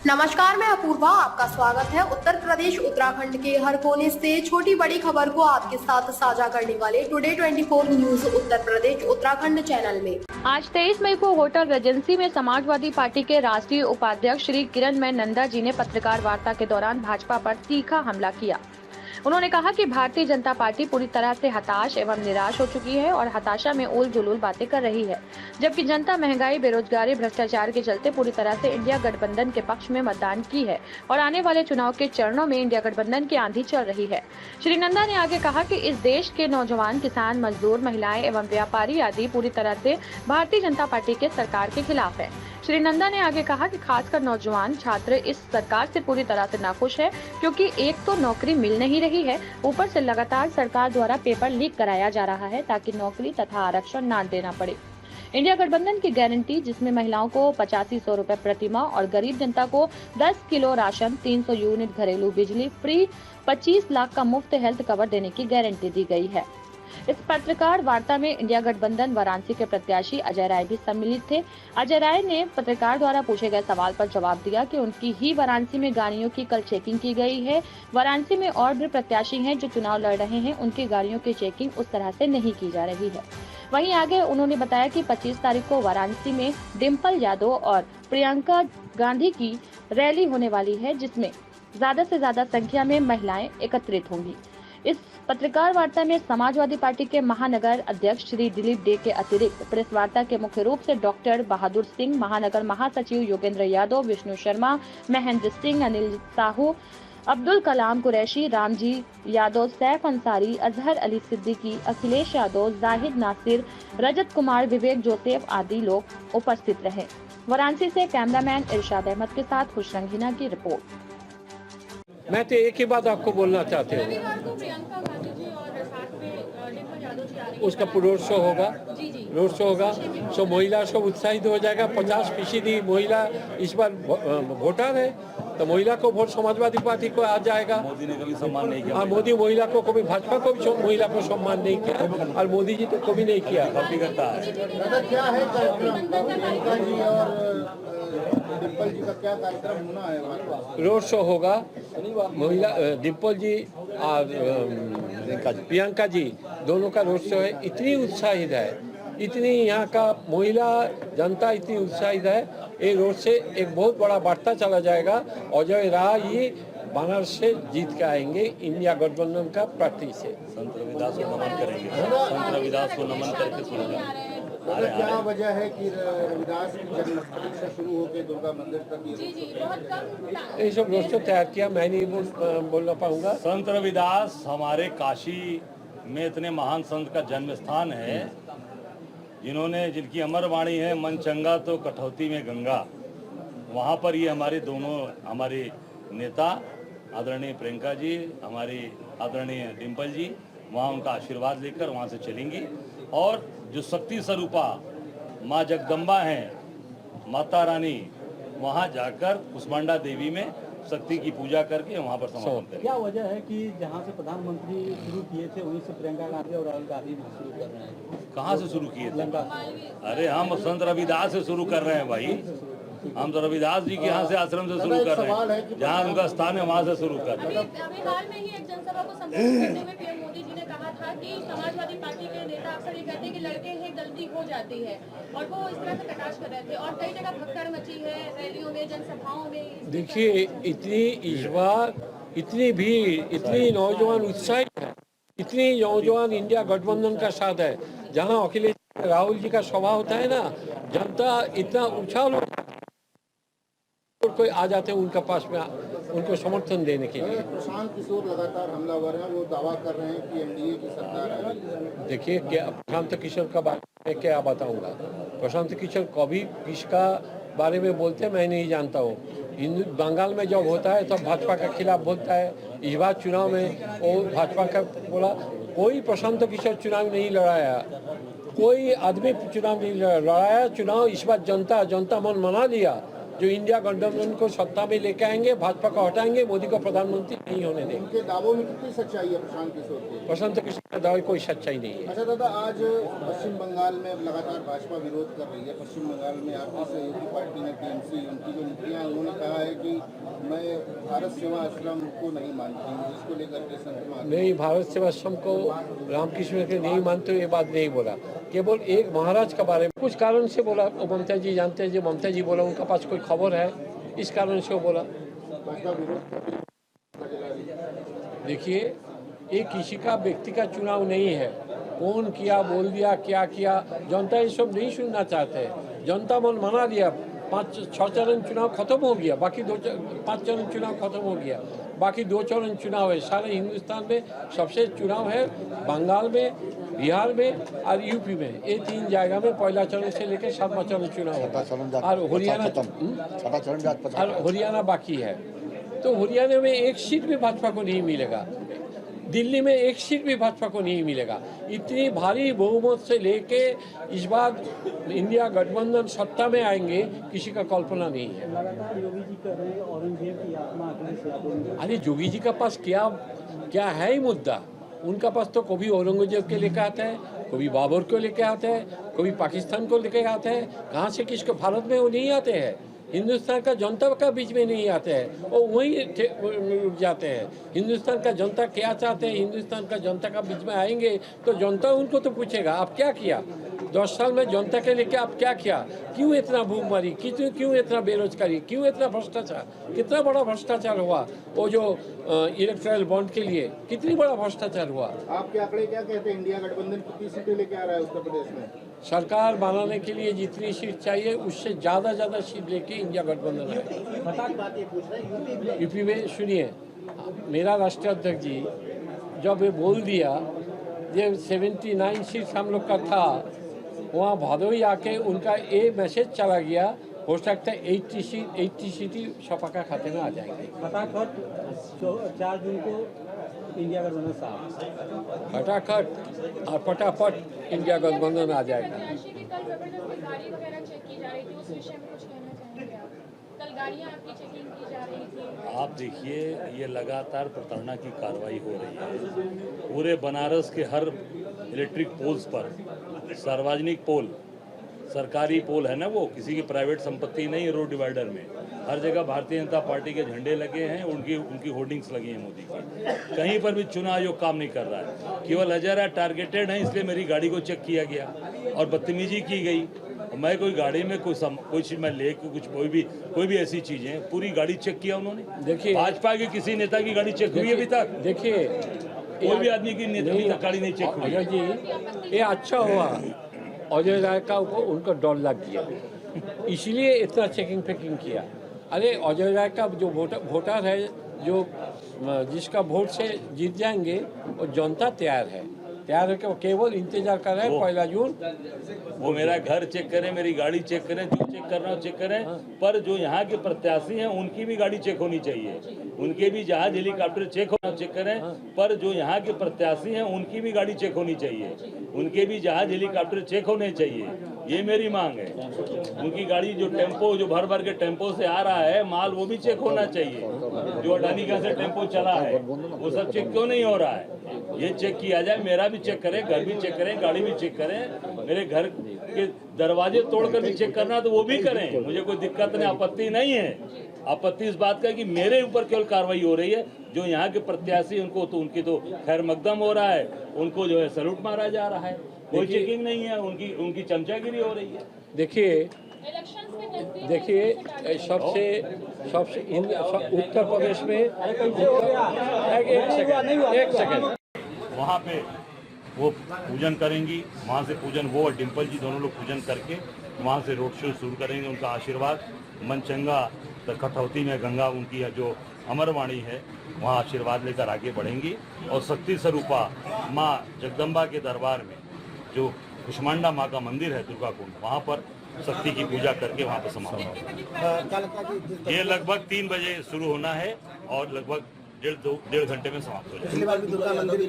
नमस्कार, मैं अपूर्वा, आपका स्वागत है। उत्तर प्रदेश उत्तराखंड के हर कोने से छोटी बड़ी खबर को आपके साथ साझा करने वाले today 24 news Uttar Pradesh Uttarakhand channel में आज 23 मई को होटल रेजेंसी में समाजवादी पार्टी के राष्ट्रीय उपाध्यक्ष श्री किरणमय नंदा जी ने पत्रकार वार्ता के दौरान भाजपा पर तीखा हमला किया। उन्होंने कहा कि भारतीय जनता पार्टी पूरी तरह से हताश एवं निराश हो चुकी है और हताशा में उल जुलूल बातें कर रही है, जबकि जनता महंगाई, बेरोजगारी, भ्रष्टाचार के चलते पूरी तरह से इंडिया गठबंधन के पक्ष में मतदान की है और आने वाले चुनाव के चरणों में इंडिया गठबंधन की आंधी चल रही है। श्री नंदा ने आगे कहा कि इस देश के नौजवान, किसान, मजदूर, महिलाएं एवं व्यापारी आदि पूरी तरह से भारतीय जनता पार्टी के सरकार के खिलाफ है। श्री नंदा ने आगे कहा कि खासकर नौजवान छात्र इस सरकार से पूरी तरह से नाखुश है, क्योंकि एक तो नौकरी मिल नहीं रही है, ऊपर से लगातार सरकार द्वारा पेपर लीक कराया जा रहा है ताकि नौकरी तथा आरक्षण न देना पड़े। इंडिया गठबंधन की गारंटी, जिसमें महिलाओं को 8500 रुपए प्रति माह और गरीब जनता को 10 किलो राशन, 300 यूनिट घरेलू बिजली फ्री, 25 लाख का मुफ्त हेल्थ कवर देने की गारंटी दी गई है। इस पत्रकार वार्ता में इंडिया गठबंधन वाराणसी के प्रत्याशी अजय राय भी सम्मिलित थे। अजय राय ने पत्रकार द्वारा पूछे गए सवाल पर जवाब दिया कि उनकी ही वाराणसी में गाड़ियों की कल चेकिंग की गई है। वाराणसी में और भी प्रत्याशी हैं जो चुनाव लड़ रहे हैं, उनकी गाड़ियों की चेकिंग उस तरह से नहीं की जा रही है। वहीं आगे उन्होंने बताया कि 25 तारीख को वाराणसी में डिम्पल यादव और प्रियंका गांधी की रैली होने वाली है, जिसमें ज्यादा से ज्यादा संख्या में महिलाएं एकत्रित होंगी। इस पत्रकार वार्ता में समाजवादी पार्टी के महानगर अध्यक्ष श्री दिलीप डे के अतिरिक्त प्रेस वार्ता के मुख्य रूप से डॉक्टर बहादुर सिंह, महानगर महासचिव योगेंद्र यादव, विष्णु शर्मा, महेंद्र सिंह, अनिल साहू, अब्दुल कलाम कुरैशी, रामजी यादव, सैफ अंसारी, अजहर अली सिद्दीकी, अखिलेश यादव, जाहिद नासिर, रजत कुमार, विवेक जोसेफ आदि लोग उपस्थित रहे। वाराणसी से कैमरामैन इरशाद अहमद के साथ खुश रंगीना की रिपोर्ट। मैं तो एक ही बात आपको बोलना चाहते हूँ, उसका रोड शो होगा, सो महिला सब उत्साहित हो जाएगा। 50% महिला इस बार वोटर है, तो महिला को वोट समाजवादी पार्टी को आ जाएगा। मोदी ने कभी सम्मान नहीं किया। हाँ, मोदी महिला को कभी, भाजपा को भी महिला को सम्मान नहीं किया और मोदी जी तो कभी नहीं किया। कभी करता है। क्या है कार्यक्रम जी और डिम्पल जी का क्या कार्यक्रम होना है? रोड शो होगा। महिला डिम्पल जी और प्रियंका जी दोनों का रोड शो है। इतनी उत्साहित है, इतनी यहाँ का महिला जनता इतनी उत्साहित है, ये रोड से एक बहुत बड़ा वार्ता चला जाएगा। अजय राय बनारस से जीत के आएंगे इंडिया गठबंधन का प्रार्थी से। संत रविदास को नमन करेंगे, संत रविदास को नमन करके सुनेंगे। क्या वजह है कि रविदास की जन्मस्थली से शुरू होकर दुर्गा मंदिर तक ये सब रोड शो तैयार किया, मैं नहीं बोलना पाऊंगा। संत रविदास हमारे काशी में इतने महान संत का जन्म स्थान है, जिनकी अमर वाणी है, मन चंगा तो कठौती में गंगा। वहाँ पर ये हमारे नेता आदरणीय प्रियंका जी, हमारी आदरणीय डिम्पल जी वहाँ उनका आशीर्वाद लेकर वहाँ से चलेंगी और जो शक्ति स्वरूपा माँ जगदम्बा हैं, माता रानी, वहाँ जाकर कुष्मांडा देवी में शक्ति की पूजा करके वहाँ पर समापन करें। क्या वजह है कि जहाँ से प्रधानमंत्री शुरू किए थे वहीं से प्रियंका गांधी और राहुल गांधी भी शुरू कर रहे हैं? कहाँ से शुरू किए थे? अरे हम संत रविदास से शुरू कर रहे हैं भाई, हम तो रविदास जी के यहाँ से आश्रम से शुरू कर रहे हैं, जहाँ उनका स्थान है वहाँ से शुरू कर रहे हैं। अभी हाल में ही एक जनसभा को संबोधित करते हुए पीएम मोदी जी ने कहा था कि समाजवादी पार्टी के नेता अक्सर ये कहते हैं कि लड़ते हैं गलती हो जाती है, और वो इस तरह से कटाक्ष कर रहे थे और कई जगह भगदड़ मची है रैलियों में, जनसभाओं में। देखिए, इतनी इस बार इतनी भीड़, इतनी नौजवान उत्साहित है, इतनी नौजवान इंडिया गठबंधन का साथ है। जहाँ अखिलेश राहुल जी का सभा होता है ना, जनता इतना उछाल कोई आ जाते हैं उनका पास में, उनको समर्थन देने के लिए। प्रशांत किशोर लगातार हमलावर हैं, वो दावा कर रहे हैं कि एनडीए की सरकार है। देखिए, क्या प्रशांत किशोर का बारे में क्या बताऊंगा। प्रशांत किशोर कभी किसका बारे में बोलते हैं मैं नहीं जानता हूँ। बंगाल में जब होता है तब भाजपा के खिलाफ बोलता है, इस बार चुनाव में वो भाजपा का बोला। कोई प्रशांत किशोर चुनाव नहीं लड़ाया, कोई आदमी चुनाव नहीं लड़ाया। चुनाव इस बार जनता मन मना लिया। जो इंडिया गठबंधन को सत्ता में लेके आएंगे, भाजपा को हटाएंगे, मोदी को प्रधानमंत्री नहीं होने देंगे। उनके दावों में कितनी सच्चाई है प्रशांत किशोर के? प्रशांत किशोर के दावे कोई सच्चाई नहीं है। अच्छा दादा, आज पश्चिम बंगाल में लगातार भाजपा विरोध कर रही है। पश्चिम बंगाल में आपकी सहयोगी पार्टी ने टीएमसी, उनकी जो नीतियाँ, उन्होंने कहा है कि मैं भारत सेवा आश्रम को नहीं मानती हूँ, जिसको लेकर के संक्रमण नहीं, भारत सेवा आश्रम को रामकृष्ण के नहीं मानते, ये बात नहीं बोला। केवल एक महाराज के बारे में कुछ कारण से बोला। वो ममता जी जानते हैं, जो ममता जी बोला उनका पास कोई खबर है, इस कारण से वो बोला। देखिए, ये किसी का व्यक्ति का चुनाव नहीं है। कौन किया, बोल दिया, क्या किया, जनता ये सब नहीं सुनना चाहते है। जनता मन मना दिया, 5-6 चरण चुनाव खत्म हो गया, बाकी 5 चरण चुनाव खत्म हो गया, बाकी 2 चरण चुनाव है। सारे हिंदुस्तान में सबसे चुनाव है बंगाल में, बिहार में और यूपी में। ये 3 जगह में पहला चरण से लेकर 7वां चरण चुनाव होगा और हरियाणा बाकी है। तो हरियाणा में 1 सीट भी भाजपा को नहीं मिलेगा, दिल्ली में 1 सीट भी भाजपा को नहीं मिलेगा। इतनी भारी बहुमत से लेके इस बार इंडिया गठबंधन सत्ता में आएंगे, किसी का कल्पना नहीं है। लगातार योगी जी कर रहे हैं औरंगजेब की आत्मा अखिलेश यादव। अरे योगी जी का पास क्या है ही मुद्दा। उनका पास तो कभी औरंगजेब के लेके आता है, कभी बाबर को लेके आता है, कभी पाकिस्तान को लेके आता है। कहाँ से किसको, भारत में वो नहीं आते हैं, हिंदुस्तान का जनता का बीच में नहीं आते हैं, वो वहीं रुक जाते हैं। हिंदुस्तान का जनता क्या चाहते हैं, हिंदुस्तान का जनता का बीच में आएंगे तो जनता उनको तो पूछेगा आप क्या किया 10 साल में, जनता के लेके आप क्या किया, क्यों इतना भूखमरी, क्यों इतना बेरोजगारी, क्यों इतना भ्रष्टाचार, कितना बड़ा भ्रष्टाचार हुआ। वो जो इलेक्टोरल बॉन्ड के लिए कितनी बड़ा भ्रष्टाचार हुआ। आपके आंकड़े क्या कहते हैं? इंडिया गठबंधन कितनी सीटें लेके आ रहा है उत्तर प्रदेश में? सरकार बनाने के लिए जितनी सीट चाहिए उससे ज़्यादा सीट लेके इंडिया गठबंधन है। यूपी में सुनिए, मेरा राष्ट्रीय अध्यक्ष जी जब ये बोल दिया ये 79 सीट हम लोग का था, वहाँ भदोई आके उनका ये मैसेज चला गया, हो सकता है 80 सीट ही सपा का खाते में आ जाएंगे। फटाफट 4 जून को इंडिया गठबंधन साहब फटाफट और फटाफट इंडिया गठबंधन आ जाएगा। प्रत्याशी की कल जबरदस्ती गाड़ी वगैरह चेक की जा रही थी, उस विषय में कुछ कहना चाहेंगे आप? कल गाड़ियां आपकी चेकिंग की जा रही थी। आप देखिए, ये लगातार प्रताड़ना की कार्रवाई हो रही है। पूरे बनारस के हर इलेक्ट्रिक पोल्स पर, सार्वजनिक पोल, सरकारी पोल है ना, वो किसी की प्राइवेट संपत्ति नहीं है, रोड डिवाइडर में हर जगह भारतीय जनता पार्टी के झंडे लगे हैं, उनकी होर्डिंग्स लगी हैं मोदी की। कहीं पर भी चुनाव आयोग काम नहीं कर रहा है, केवल हजारा टारगेटेड है, इसलिए मेरी गाड़ी को चेक किया गया और बदतमीजी की गई। मैं कोई गाड़ी में कोई चीज मैं ले कुछ कोई भी ऐसी चीजें, पूरी गाड़ी चेक किया उन्होंने। देखिए, भाजपा के किसी नेता की गाड़ी चेक हुई अभी तक? देखिए, कोई भी आदमी की नेता की गाड़ी नहीं चेक हुई। अजय जी, ये अच्छा हुआ अजय राय का उनको डर लग गया, इसलिए इतना चेकिंग फेकिंग किया। अरे अजय राय का जो वोटर है, जो जिसका वोट से जीत जाएंगे, वो जनता तैयार है कि वो केवल इंतजार कर रहे हैं 1 जून। वो मेरा घर चेक करें, मेरी गाड़ी चेक करें, जो चेक करना हो चेक करें, पर जो यहाँ के प्रत्याशी हैं उनकी भी गाड़ी चेक होनी चाहिए, उनके भी जहाज हेलीकॉप्टर चेक होना चेक करें, पर जो यहाँ के प्रत्याशी हैं उनकी भी गाड़ी चेक होनी चाहिए, उनके भी जहाज हेलीकॉप्टर चेक होने चाहिए। ये मेरी मांग है। उनकी गाड़ी जो टेम्पो, जो भर के टेम्पो से आ रहा है माल, वो भी चेक होना चाहिए। जो अडानी का से टेम्पो चला है वो सब चेक क्यों नहीं हो रहा है? ये चेक किया जाए, मेरा भी चेक करें, घर भी चेक करें, गाड़ी भी चेक करें, मेरे घर के दरवाजे तोड़कर भी चेक करना तो वो भी करें, मुझे कोई दिक्कत नहीं, आपत्ति नहीं है। आपत्ति इस बात का है कि मेरे ऊपर केवल कार्रवाई हो रही है, जो यहाँ के प्रत्याशी उनको तो उनकी तो खैर मकदम हो रहा है, उनको जो है सैल्यूट मारा जा रहा है, कोई चेकिंग नहीं है, उनकी चमचागिरी हो रही है। देखिए सबसे उत्तर प्रदेश में एक सेकंड, वहाँ पे वो पूजन करेंगी, वहाँ से पूजन वो और डिम्पल जी दोनों लोग पूजन करके वहाँ से रोड शो शुरू करेंगे। उनका आशीर्वाद मनचंगा कठौती में गंगा, उनकी जो अमरवाणी है, वहाँ आशीर्वाद लेकर आगे बढ़ेंगी और शक्ति स्वरूपा माँ जगदम्बा के दरबार में जो कुष्मांडा माँ का मंदिर है दुर्गा कुंड, वहाँ पर शक्ति की पूजा करके वहाँ पर समाप्त होगा। ये लगभग 3 बजे शुरू होना है और लगभग डेढ़ घंटे में समाप्त हो जाएगा। पिछली बार भी दुर्गा मंदिर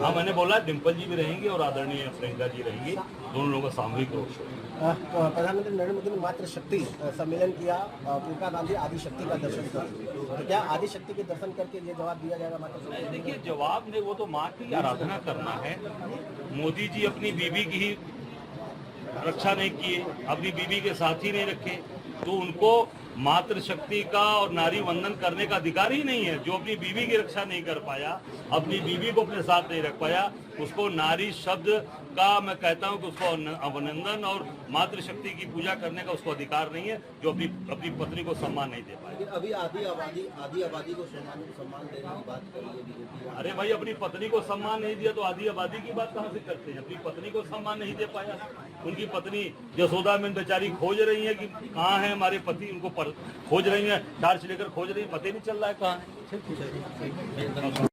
हाँ, मैंने बोला डिम्पल जी भी रहेंगे और आदरणीय प्रियंका जी रहेंगी, दोनों लोगों का सामूहिक रोड शो। प्रधानमंत्री नरेंद्र मोदी ने मातृ शक्ति सम्मेलन किया, प्रियंका गांधी आदि शक्ति का दर्शन कर, तो क्या आदि शक्ति के दर्शन करके ये जवाब दिया जाएगा मातृ शक्ति? देखिए, जवाब ने वो तो माँ की आराधना करना है। मोदी जी अपनी बीवी की ही रक्षा नहीं किए, अपनी बीवी के साथ ही नहीं रखे, तो उनको मातृशक्ति का और नारी वंदन करने का अधिकार ही नहीं है। जो अपनी बीवी की रक्षा नहीं कर पाया, अपनी बीवी को अपने साथ नहीं रख पाया, उसको नारी शब्द का मैं कहता हूं कि उसको अभिनंदन और मातृशक्ति की पूजा करने का उसको अधिकार नहीं है, जो अपनी पत्नी को सम्मान नहीं दे पाए। अभी आदि आबादी को सम्मान देने की बात करी है बीजेपी। अरे भाई, अपनी पत्नी को सम्मान नहीं दिया तो आदि आबादी की बात कहाँ से करते हैं? अपनी पत्नी को सम्मान नहीं दे पाया। उनकी पत्नी यशोदा में बेचारी खोज रही है कि कहाँ है हमारे पति, उनको खोज रही है, टार्च लेकर खोज रही है, पता ही नहीं चल रहा है कहाँ है।